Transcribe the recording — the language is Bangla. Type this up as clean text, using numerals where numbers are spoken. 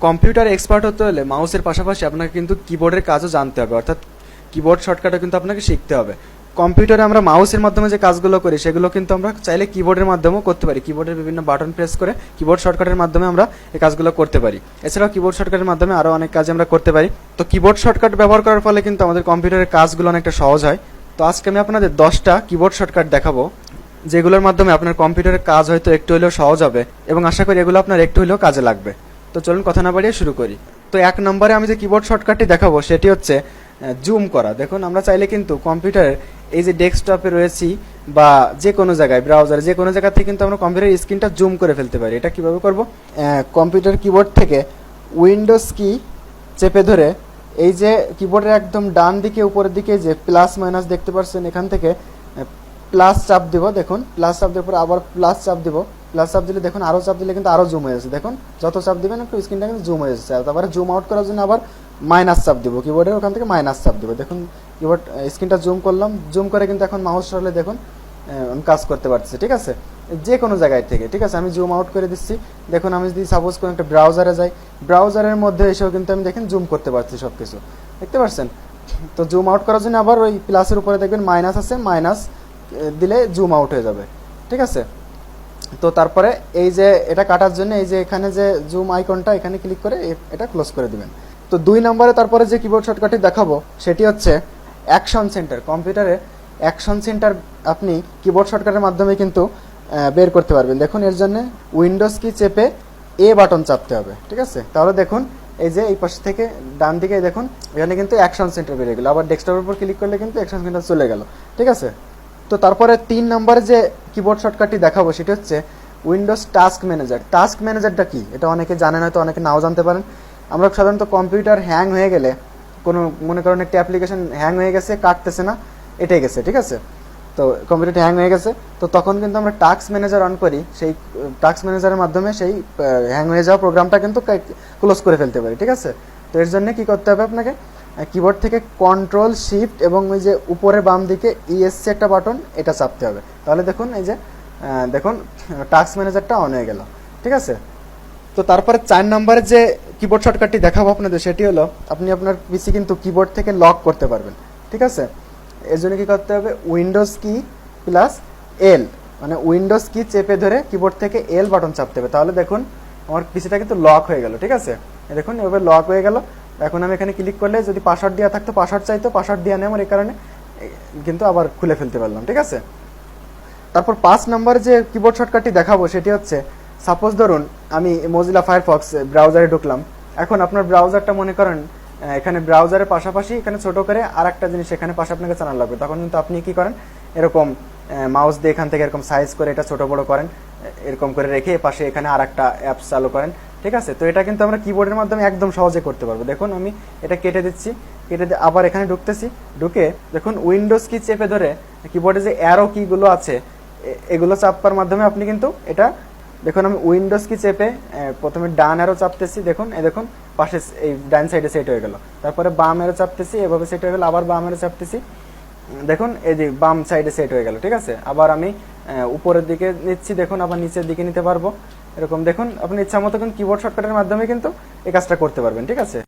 কম্পিউটার এক্সপার্ট হতে হলে মাউসের পাশাপাশি আপনাকে কিন্তু কিবোর্ডের কাজও জানতে হবে, অর্থাৎ কিবোর্ড শর্টকাটও কিন্তু আপনাকে শিখতে হবে। কম্পিউটারে আমরা মাউসের মাধ্যমে যে কাজগুলো করি সেগুলো কিন্তু আমরা চাইলে কিবোর্ডের মাধ্যমেও করতে পারি। কিবোর্ডের বিভিন্ন বাটন প্রেস করে কিবোর্ড শর্টকাটের মাধ্যমে আমরা এই কাজগুলো করতে পারি। এছাড়াও কিবোর্ড শর্টকাটের মাধ্যমে আরও অনেক কাজ আমরা করতে পারি। তো কিবোর্ড শর্টকাট ব্যবহার করার ফলে কিন্তু আমাদের কম্পিউটারের কাজগুলো অনেকটা সহজ হয়। তো আজকে আমি আপনাদের 10টা কিবোর্ড শর্টকাট দেখাবো, যেগুলোর মাধ্যমে আপনার কম্পিউটারের কাজ হয়তো একটু হলেও সহজ হবে এবং আশা করি এগুলো আপনার একটু হলেও কাজে লাগবে। তো চলুন কথা না বাড়িয়ে শুরু করি। তো 1 নম্বরে আমি যে কিবোর্ড শর্টকাটটি দেখাবো সেটি হচ্ছে জুম করা। দেখুন আমরা চাইলে কিন্তু কম্পিউটারের এই যে ডেস্কটপে রয়েছি বা যে কোনো জায়গায় ব্রাউজারে যে কোনো জায়গা থেকে কিন্তু আমরা কম্পিউটারের স্ক্রিনটা জুম করে ফেলতে পারি। এটা কীভাবে করব? কম্পিউটার কিবোর্ড থেকে উইন্ডোজ কি চেপে ধরে এই যে কিবোর্ডের একদম ডান দিকে উপরের দিকে যে প্লাস মাইনাস দেখতে পাচ্ছেন, এখান থেকে প্লাস চাপ দিব। দেখুন প্লাস চাপ দেওয়ার পর আবার প্লাস চাপ দিব। প্লাস চাপ দিলে দেখুন আরও চাপ দিলে কিন্তু আরও জুম হয়ে যাচ্ছে। দেখুন যত চাপ দিবেন একটু স্ক্রিনটা কিন্তু জুম হয়ে যাচ্ছে। তারপরে জুম আউট করার জন্য আবার মাইনাস চাপ দিব, কিবোর্ডের ওখান থেকে মাইনাস চাপ দিব। দেখুন কিবোর্ড স্ক্রিনটা জুম করলাম, জুম করে কিন্তু এখন মাউস সরলে দেখুন আমি কাজ করতে পারছি। ঠিক আছে, যে কোনো জায়গায় থেকে। ঠিক আছে, আমি জুম আউট করে দিচ্ছি। দেখুন আমি যদি সাপোজ কোনো একটা ব্রাউজারে যাই, ব্রাউজারের মধ্যে এসেও কিন্তু আমি দেখেন জুম করতে পারছি সব কিছু, দেখতে পাচ্ছেন। তো জুম আউট করার জন্য আবার ওই প্লাসের উপরে দেখবেন মাইনাস আছে, মাইনাস দিলে জুম আউট হয়ে যাবে। ঠিক আছে, তো তারপরে এই যে এটা কাটার জন্য এই যে এখানে যে জুম আইকনটা, এখানে ক্লিক করে এটা ক্লোজ করে দিবেন। তো 2 নম্বরে তারপরে যে কিবোর্ড শর্টকাটটি দেখাবো সেটি হচ্ছে অ্যাকশন সেন্টার। কম্পিউটারে অ্যাকশন সেন্টার আপনি কিবোর্ড শর্টকাটের মাধ্যমে কিন্তু বের করতে পারবেন। দেখুন এর জন্য উইন্ডোজ কি চেপে এ বাটন চাপতে হবে। ঠিক আছে, তাহলে দেখুন এই যে এই পাশ থেকে ডান দিকে দেখুন এখানে কিন্তু অ্যাকশন সেন্টার বেরিয়ে গেল। আবার ডেস্কটপের উপর ক্লিক করলে কিন্তু অ্যাকশন সেন্টার চলে গেল। ঠিক আছে, তো তারপরে 3 নম্বরে যে কিবোর্ড শর্টকাটটি দেখাবো সেটি হচ্ছে উইন্ডোজ টাস্ক ম্যানেজার। টাস্ক ম্যানেজারটা কি এটা অনেকে জানেন, হয়তো অনেকে নাও জানতে পারেন। আমরা সাধারণত কম্পিউটার হ্যাং হয়ে গেলে, কোনো মনে করেন একটা অ্যাপ্লিকেশন হ্যাং হয়ে গেছে, কাটতেছে না, এটাই গেছে। ঠিক আছে, তো কম্পিউটারটা হ্যাং হয়ে গেছে, তো তখন কিন্তু আমরা টাস্ক ম্যানেজার অন করি। সেই টাস্ক ম্যানেজারের মাধ্যমে সেই হ্যাং হয়ে যাওয়া প্রোগ্রামটা কিন্তু ক্লোজ করে ফেলতে পারি। ঠিক আছে, তো এর জন্য কি করতে হবে আপনাকে? কিবোর্ড থেকে কন্ট্রোল শিফট এবং ওই যে উপরে বাম দিকে ইএসসি একটা বাটন, এটা চাপতে হবে। তাহলে দেখুন এই যে দেখুন টাস্ক ম্যানেজারটা অন হয়ে গেল। ঠিক আছে, তো তারপরে 4 নম্বরে যে কিবোর্ড শর্টকাটটি দেখাবো আপনাদের সেটি হলো আপনি আপনার পিসি কিন্তু কিবোর্ড থেকে লক করতে পারবেন। ঠিক আছে, এর জন্য কী করতে হবে? উইন্ডোজ কি প্লাস এল, মানে উইন্ডোজ কি চেপে ধরে কিবোর্ড থেকে এল বাটন চাপতে হবে। তাহলে দেখুন আমার পিসিটা কিন্তু লক হয়ে গেল। ঠিক আছে, দেখুন এভাবে লক হয়ে গেল। এখন আমি এখানে ক্লিক করলে যদি পাসওয়ার্ড দেওয়া থাকতো, পাসওয়ার্ড চাইতো, পাসওয়ার্ড দেওয়া নেই আমার, এই কারণে কিন্তু আবার খুলে ফেলতে পারলাম। ঠিক আছে, তারপর 5 নম্বর যে কিবোর্ড শর্টকাটটি দেখাবো সেটি হচ্ছে সাপোজ ধরুন আমি মোজিলা ফায়ারফক্স ব্রাউজারে ঢুকলাম। এখন আপনার ব্রাউজারটা মনে করেন এখানে ব্রাউজারের পাশাপাশি এখানে ছোট করে আর একটা জিনিস এখানে পাশে আপনাকে চালানো লাগবে। তখন কিন্তু আপনি কি করেন, এরকম মাউস দিয়ে এখান থেকে এরকম সাইজ করে এটা ছোট বড় করেন, এরকম করে রেখে পাশে এখানে আর একটা অ্যাপস চালু করেন। ঠিক আছে, তো এটা কিন্তু আমরা কিবোর্ডের মাধ্যমে একদম সহজে করতে পারবো। দেখুন আমি এটা কেটে দিচ্ছি, কেটে আবার এখানে ঢুকতেছি, ঢুকে দেখুন উইন্ডোজ কি চেপে ধরে কিবোর্ডে যে অ্যারো কিগুলো আছে এগুলো চাপার মাধ্যমে আপনি কিন্তু এটা দেখুন আমি উইন্ডোজ কি চেপে প্রথমে ডান অ্যারো চাপতেছি, দেখুন এই দেখুন পাশে এই ডান সাইডে সেট হয়ে গেল। তারপরে বাম অ্যারো চাপতেছি, এভাবে সেট হয়ে গেল। আবার বাম অ্যারো চাপতেছি, দেখুন এই যে বাম সাইডে সেট হয়ে গেল। ঠিক আছে, আবার আমি উপরের দিকে নিচ্ছি, দেখুন আবার নিচের দিকে নিতে পারবো। এরকম দেখুন আপনি ইচ্ছা মতো কিন্তু কিবোর্ড শর্টকাটের মাধ্যমে কিন্তু এই কাজটা করতে পারবেন। ঠিক আছে।